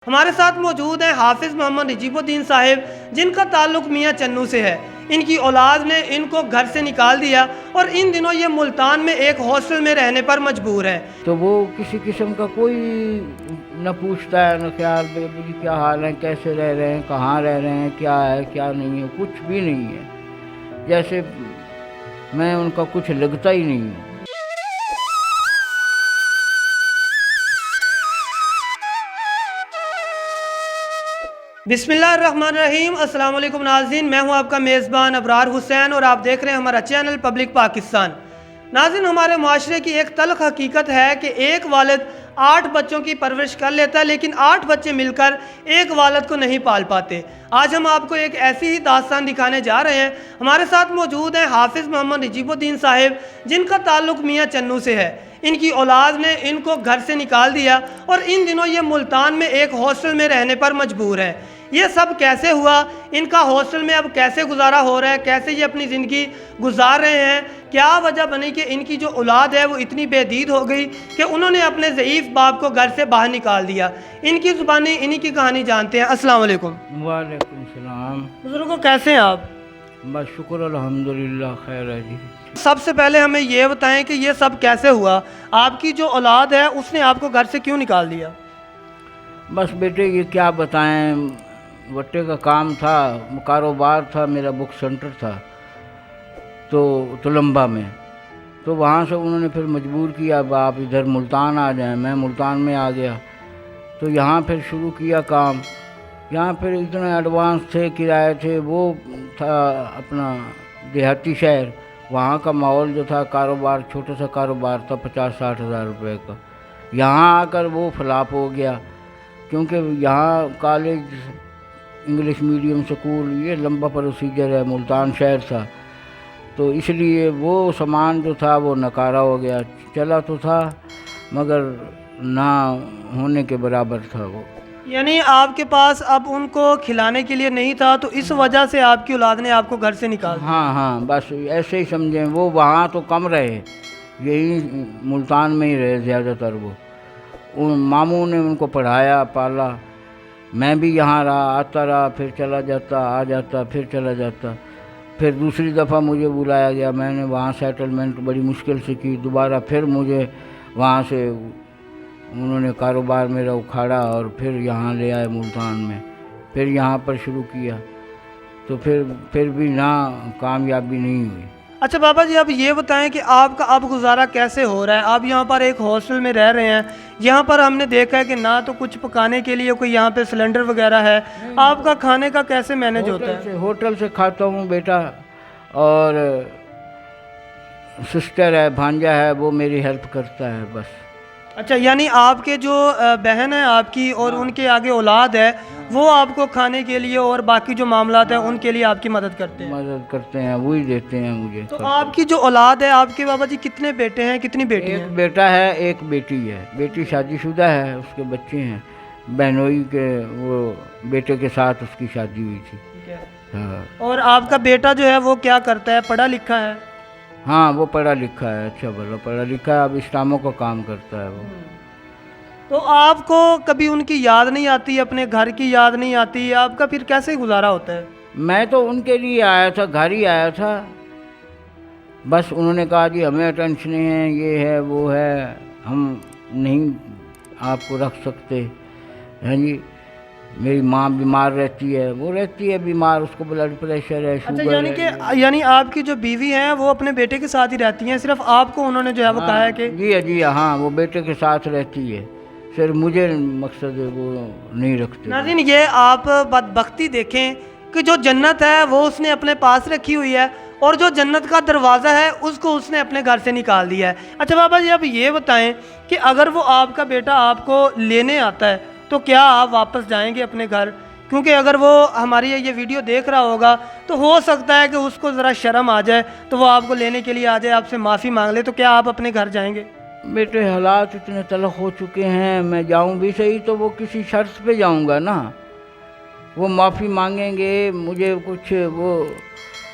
ہمارے ساتھ موجود ہیں حافظ محمد نجیب الدین صاحب، جن کا تعلق میاں چنو سے ہے۔ ان کی اولاد نے ان کو گھر سے نکال دیا اور ان دنوں یہ ملتان میں ایک ہاسٹل میں رہنے پر مجبور ہے۔ تو وہ کسی قسم کا کوئی نہ پوچھتا ہے نہ خیال بے جی کیا حال ہے، کیسے رہ رہے ہیں، کہاں رہ رہے ہیں، کیا ہے کیا نہیں ہے، کچھ بھی نہیں ہے، جیسے میں ان کا کچھ لگتا ہی نہیں ہوں۔ بسم اللہ الرحمن الرحیم۔ السلام علیکم ناظرین، میں ہوں آپ کا میزبان ابرار حسین اور آپ دیکھ رہے ہیں ہمارا چینل پبلک پاکستان۔ ناظرین، ہمارے معاشرے کی ایک تلخ حقیقت ہے کہ ایک والد 8 بچوں کی پرورش کر لیتا ہے، لیکن 8 بچے مل کر ایک والد کو نہیں پال پاتے۔ آج ہم آپ کو ایک ایسی ہی داستان دکھانے جا رہے ہیں۔ ہمارے ساتھ موجود ہیں حافظ محمد نجیب الدین صاحب، جن کا تعلق میاں چنو سے ہے۔ ان کی اولاد نے ان کو گھر سے نکال دیا اور ان دنوں یہ ملتان میں ایک ہاسٹل میں رہنے پر مجبور ہے۔ یہ سب کیسے ہوا؟ ان کا ہاسٹل میں اب کیسے گزارا ہو رہا ہے؟ کیسے یہ اپنی زندگی گزار رہے ہیں؟ کیا وجہ بنی کہ ان کی جو اولاد ہے وہ اتنی بے دید ہو گئی کہ انہوں نے اپنے ضعیف باپ کو گھر سے باہر نکال دیا؟ ان کی زبانی انہی کی کہانی جانتے ہیں۔ السلام علیکم۔ وعلیکم السلام۔ بزرگوں، کیسے ہیں آپ؟ بس شکر الحمدللہ خیر ہے جی۔ سب سے پہلے ہمیں یہ بتائیں کہ یہ سب کیسے ہوا؟ آپ کی جو اولاد ہے اس نے آپ کو گھر سے کیوں نکال دیا؟ بس بیٹے یہ کیا بتائیں، وٹے کا کام تھا، کاروبار تھا، میرا بک سینٹر تھا تو تلمبا میں، تو وہاں سے انہوں نے پھر مجبور کیا اب آپ ادھر ملتان آ جائیں۔ میں ملتان میں آ گیا تو یہاں پھر شروع کیا کام۔ یہاں پھر اتنے ایڈوانس تھے، کرائے تھے، وہ تھا اپنا دیہاتی شہر، وہاں کا ماحول جو تھا، کاروبار چھوٹا سا کاروبار تھا 50-60 ہزار روپے کا۔ یہاں آ کر وہ فلاپ ہو گیا، کیونکہ یہاں کالج، انگلش میڈیم سکول، یہ لمبا پروسیجر ہے، ملتان شہر تھا، تو اس لیے وہ سامان جو تھا وہ نکارا ہو گیا۔ چلا تو تھا مگر نہ ہونے کے برابر تھا وہ۔ یعنی آپ کے پاس اب ان کو کھلانے کے لیے نہیں تھا، تو اس وجہ سے آپ کی اولاد نے آپ کو گھر سے نکال دیا؟ ہاں بس ایسے ہی سمجھیں۔ وہ وہاں تو کم رہے، یہی ملتان میں ہی رہے زیادہ تر۔ وہ ان ماموں نے ان کو پڑھایا پالا، میں بھی یہاں رہا، آتا رہا، پھر چلا جاتا، آ جاتا، پھر چلا جاتا۔ پھر دوسری دفعہ مجھے بلایا گیا، میں نے وہاں سیٹلمنٹ بڑی مشکل سے کی، دوبارہ پھر مجھے وہاں سے انہوں نے کاروبار میرا اکھاڑا اور پھر یہاں لے آئے ملتان میں، پھر یہاں پر شروع کیا، تو پھر بھی نہ کامیابی نہیں ہوئی۔ اچھا بابا جی، اب یہ بتائیں کہ آپ کا اب گزارا کیسے ہو رہا ہے؟ آپ یہاں پر ایک ہاسٹل میں رہ رہے ہیں، یہاں پر ہم نے دیکھا ہے کہ نہ تو کچھ پکانے کے لیے کوئی یہاں پہ سلنڈر وغیرہ ہے، آپ کا کھانے کا کیسے مینیج ہوتا ہے؟ ہوٹل سے کھاتا ہوں بیٹا، اور سسٹر ہے، بھانجا ہے، وہ میری ہیلپ کرتا ہے بس۔ اچھا، یعنی آپ کے جو بہن ہے آپ کی اور ان کے آگے اولاد ہے، وہ آپ کو کھانے کے لیے اور باقی جو معاملات ہیں ان کے لیے آپ کی مدد کرتے ہیں؟ مدد کرتے ہیں، وہی دیتے ہیں مجھے۔ تو آپ کی جو اولاد ہے، آپ کے بابا جی کتنے بیٹے ہیں، کتنی بیٹی ہیں؟ ایک بیٹا ہے، ایک بیٹی ہے۔ بیٹی شادی شدہ ہے، اس کے بچے ہیں، بہنوئی کے، وہ بیٹے کے ساتھ اس کی شادی ہوئی تھی۔ ہاں۔ اور آپ کا بیٹا جو ہے وہ کیا کرتا ہے؟ پڑھا لکھا ہے؟ ہاں وہ پڑھا لکھا ہے، اچھا بھلا پڑھا لکھا ہے، اب اسٹاموں کا کام کرتا ہے وہ۔ تو آپ کو کبھی ان کی یاد نہیں آتی، اپنے گھر کی یاد نہیں آتی؟ آپ کا پھر کیسے گزارا ہوتا ہے؟ میں تو ان کے لیے آیا تھا، گھر ہی آیا تھا، بس انہوں نے کہا جی ہمیں ٹینشنیں ہیں، یہ ہے وہ ہے، ہم نہیں آپ کو رکھ سکتے، ہاں جی۔ میری ماں بیمار رہتی ہے، وہ رہتی ہے بیمار، اس کو بلڈ پریشر ہے، اچھا، شوگر یعنی ہے۔ کہ یعنی آپ کی جو بیوی ہیں وہ اپنے بیٹے کے ساتھ ہی رہتی ہیں، صرف آپ کو انہوں نے جو ہے وہ کہا ہے کہ جی ہاں، وہ بیٹے کے ساتھ رہتی ہے، صرف مجھے مقصد ہے وہ نہیں رکھتے۔ ناظرین، یہ آپ بدبختی دیکھیں کہ جو جنت ہے وہ اس نے اپنے پاس رکھی ہوئی ہے، اور جو جنت کا دروازہ ہے اس کو اس نے اپنے گھر سے نکال دیا ہے۔ اچھا بابا جی، اب یہ بتائیں کہ اگر وہ آپ کا بیٹا آپ کو لینے آتا ہے تو کیا آپ واپس جائیں گے اپنے گھر؟ کیونکہ اگر وہ ہماری یہ ویڈیو دیکھ رہا ہوگا تو ہو سکتا ہے کہ اس کو ذرا شرم آ جائے، تو وہ آپ کو لینے کے لیے آ جائے، آپ سے معافی مانگ لے، تو کیا آپ اپنے گھر جائیں گے؟ بیٹے حالات اتنے تلخ ہو چکے ہیں، میں جاؤں بھی صحیح تو وہ کسی شرط پہ جاؤں گا نا، وہ معافی مانگیں گے، مجھے کچھ وہ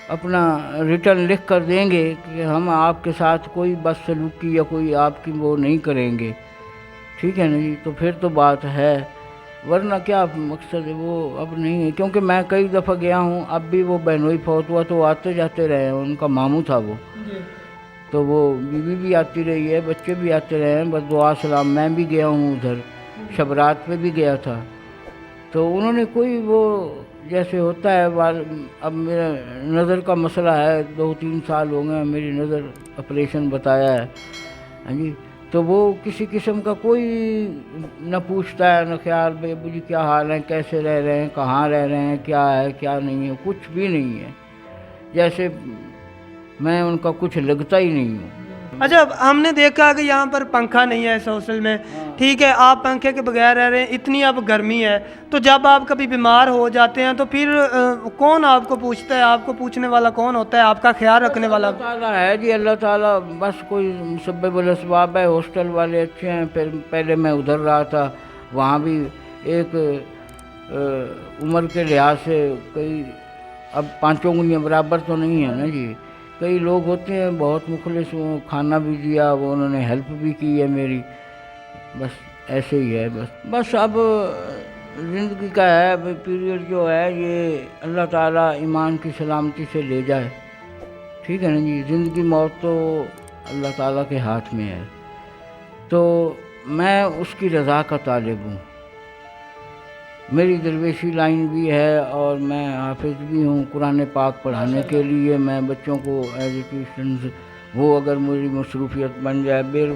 اپنا ریٹرن لکھ کر دیں گے کہ ہم آپ کے ساتھ کوئی بدسلوکی یا کوئی آپ کی وہ نہیں کریں گے، ٹھیک ہے نا جی، تو پھر تو بات ہے، ورنہ کیا مقصد ہے وہ اب نہیں ہے، کیونکہ میں کئی دفعہ گیا ہوں، اب بھی وہ بہنوئی فوت ہوا تو آتے جاتے رہے ہیں، ان کا ماموں تھا وہ، تو وہ بیوی بھی آتی رہی ہے، بچے بھی آتے رہے ہیں، بس دعا سلام۔ میں بھی گیا ہوں ادھر، شبرات پہ بھی گیا تھا، تو انہوں نے کوئی وہ جیسے ہوتا ہے اب میرا نظر کا مسئلہ ہے، 2-3 سال ہو گئے میری نظر آپریشن بتایا ہے، ہاں جی، تو وہ کسی قسم کا کوئی نہ پوچھتا ہے نہ خیال بھائی ابو جی کیا حال ہے، کیسے رہ رہے ہیں، کہاں رہ رہے ہیں، کیا ہے کیا نہیں ہے، کچھ بھی نہیں ہے، جیسے میں ان کا کچھ لگتا ہی نہیں ہوں۔ اچھا، ہم نے دیکھا کہ یہاں پر پنکھا نہیں ہے اس ہاسٹل میں، ٹھیک ہے، آپ پنکھے کے بغیر رہ رہے ہیں، اتنی اب گرمی ہے، تو جب آپ کبھی بیمار ہو جاتے ہیں تو پھر کون آپ کو پوچھتا ہے؟ آپ کو پوچھنے والا کون ہوتا ہے؟ آپ کا خیال رکھنے والا؟ اللہ تعالیٰ ہے جی، اللہ تعالیٰ، بس کوئی مسبب الاسباب ہے، ہاسٹل والے اچھے ہیں، پھر پہلے میں ادھر رہا تھا، وہاں بھی ایک عمر کے لحاظ سے کئی، اب 5 انگلیاں برابر تو نہیں ہیں نا جی، کئی لوگ ہوتے ہیں بہت مخلص، کھانا بھی دیا، وہ انہوں نے ہیلپ بھی کی ہے میری، بس ایسے ہی ہے، بس اب زندگی کا ہے پیریڈ جو ہے، یہ اللہ تعالیٰ ایمان کی سلامتی سے لے جائے، ٹھیک ہے نا جی، زندگی موت تو اللہ تعالیٰ کے ہاتھ میں ہے، تو میں اس کی رضا کا طالب ہوں، میری درویشی لائن بھی ہے اور میں حافظ بھی ہوں، قرآن پاک پڑھانے کے لیے میں بچوں کو ایجوکیشنز، وہ اگر میری مصروفیت بن جائے،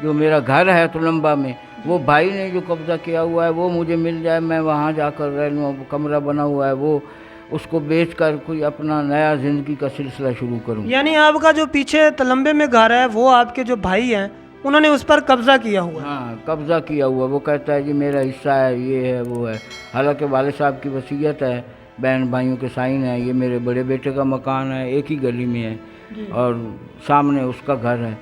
جو میرا گھر ہے تلمبہ میں، وہ بھائی نے جو قبضہ کیا ہوا ہے وہ مجھے مل جائے، میں وہاں جا کر رہ لوں، کمرہ بنا ہوا ہے وہ، اس کو بیچ کر کوئی اپنا نیا زندگی کا سلسلہ شروع کروں۔ یعنی آپ کا جو پیچھے تلمبے میں گھر ہے وہ آپ کے جو بھائی ہیں انہوں نے اس پر قبضہ کیا ہوا ہے؟ ہاں، قبضہ کیا ہوا، وہ کہتا ہے جی میرا حصہ ہے، یہ ہے وہ ہے، حالانکہ والد صاحب کی وصیت ہے، بہن بھائیوں کے سائن ہے، یہ میرے بڑے بیٹے کا مکان ہے، ایک ہی گلی میں ہے، اور سامنے اس کا گھر ہے،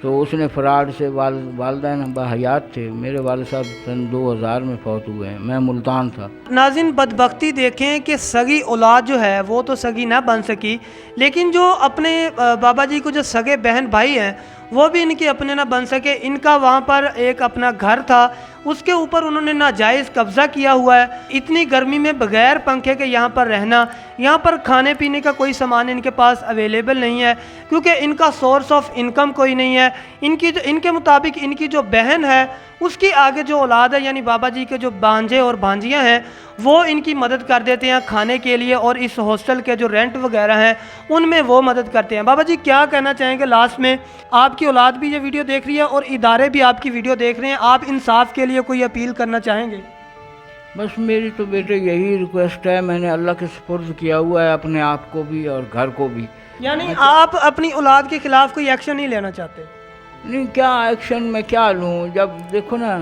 تو اس نے فراڈ سے والدین باحیات تھے، میرے والد صاحب سن 2000 میں فوت ہوئے ہیں، میں ملتان تھا۔ ناظرین، بدبختی دیکھیں کہ سگی اولاد جو ہے وہ تو سگی نہ بن سکی، لیکن جو اپنے بابا جی کو جو سگے بہن بھائی ہیں وہ بھی ان کے اپنے نہ بن سکے۔ ان کا وہاں پر ایک اپنا گھر تھا، اس کے اوپر انہوں نے ناجائز قبضہ کیا ہوا ہے۔ اتنی گرمی میں بغیر پنکھے کے یہاں پر رہنا، یہاں پر کھانے پینے کا کوئی سامان ان کے پاس اویلیبل نہیں ہے، کیونکہ ان کا سورس آف انکم کوئی نہیں ہے۔ ان کے مطابق ان کی جو بہن ہے اس کی آگے جو اولاد ہے، یعنی بابا جی کے جو بانجے اور بانجیاں ہیں، وہ ان کی مدد کر دیتے ہیں کھانے کے لیے، اور اس ہاسٹل کے جو رینٹ وغیرہ ہیں ان میں وہ مدد کرتے ہیں۔ بابا جی کیا کہنا چاہیں گے لاسٹ میں؟ آپ کی اولاد بھی یہ ویڈیو دیکھ رہی ہے اور ادارے بھی آپ کی ویڈیو دیکھ رہے ہیں، آپ انصاف کے لیے کوئی اپیل کرنا چاہیں گے؟ بس میری تو بیٹے یہی ریکویسٹ ہے، میں نے اللہ کے سپرد کیا ہوا ہے اپنے آپ کو بھی اور گھر کو بھی۔ یعنی آپ اپنی اولاد کے خلاف کوئی ایکشن نہیں لینا چاہتے؟ نہیں، کیا ایکشن میں کیا لوں؟ جب دیکھو نا،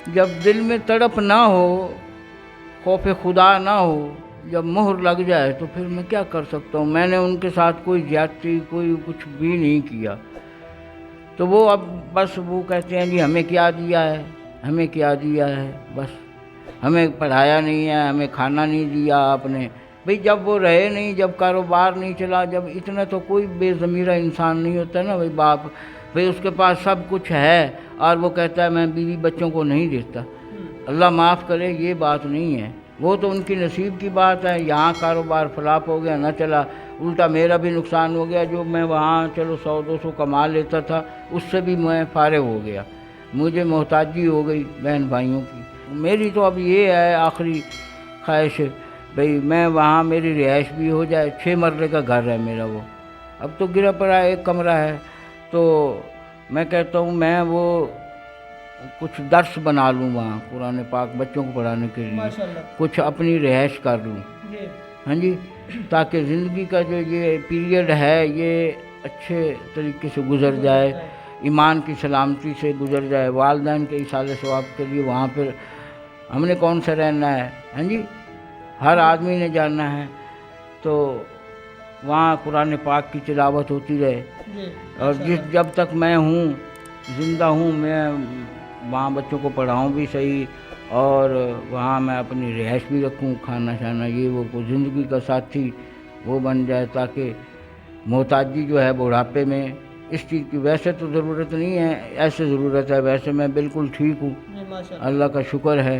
جب دل میں تڑپ نہ ہو، خوف خدا نہ ہو، جب مہر لگ جائے تو پھر میں کیا کر سکتا ہوں؟ میں نے ان کے ساتھ کوئی زیادتی، کوئی کچھ بھی نہیں کیا، تو وہ اب بس وہ کہتے ہیں جی ہمیں کیا دیا ہے، ہمیں کیا دیا ہے، بس ہمیں پڑھایا نہیں ہے، ہمیں کھانا نہیں دیا آپ نے۔ بھئی جب وہ رہے نہیں، جب کاروبار نہیں چلا، جب اتنا تو کوئی بے ضمیرہ انسان نہیں ہوتا نا بھئی باپ، بھئی اس کے پاس سب کچھ ہے اور وہ کہتا ہے میں بیوی بچوں کو نہیں دیتا۔ اللہ معاف کرے، یہ بات نہیں ہے، وہ تو ان کی نصیب کی بات ہے، یہاں کاروبار فلاپ ہو گیا، نہ چلا، الٹا میرا بھی نقصان ہو گیا، جو میں وہاں چلو 100-200 کما لیتا تھا اس سے بھی میں فارغ ہو گیا، مجھے محتاجی ہو گئی بہن بھائیوں کی۔ میری تو اب یہ ہے آخری خواہش، بھئی میں وہاں میری رہائش بھی ہو جائے، 6 مرلے کا گھر ہے میرا، وہ اب تو گرا پڑا ہے، 1 کمرہ ہے، تو میں کہتا ہوں میں وہ کچھ درس بنا لوں وہاں قرآن پاک بچوں کو پڑھانے کے لیے، کچھ اپنی رہائش کر لوں، ہاں جی، تاکہ زندگی کا جو یہ پیریڈ ہے یہ اچھے طریقے سے گزر جائے، ایمان کی سلامتی سے گزر جائے، والدین کے ایصال ثواب کے لیے وہاں پہ ہم نے کون سا رہنا ہے، ہاں جی، ہر آدمی نے جاننا ہے، تو وہاں قرآن پاک کی تلاوت ہوتی رہے، اور جب تک میں ہوں، زندہ ہوں، میں وہاں بچوں کو پڑھاؤں بھی صحیح، اور وہاں میں اپنی رہائش بھی رکھوں، کھانا شانا یہ وہ زندگی کا ساتھی وہ بن جائے، تاکہ محتاجی جو ہے بڑھاپے میں اس چیز کی ویسے تو ضرورت نہیں ہے، ایسے ضرورت ہے، ویسے میں بالکل ٹھیک ہوں، اللہ کا شکر ہے،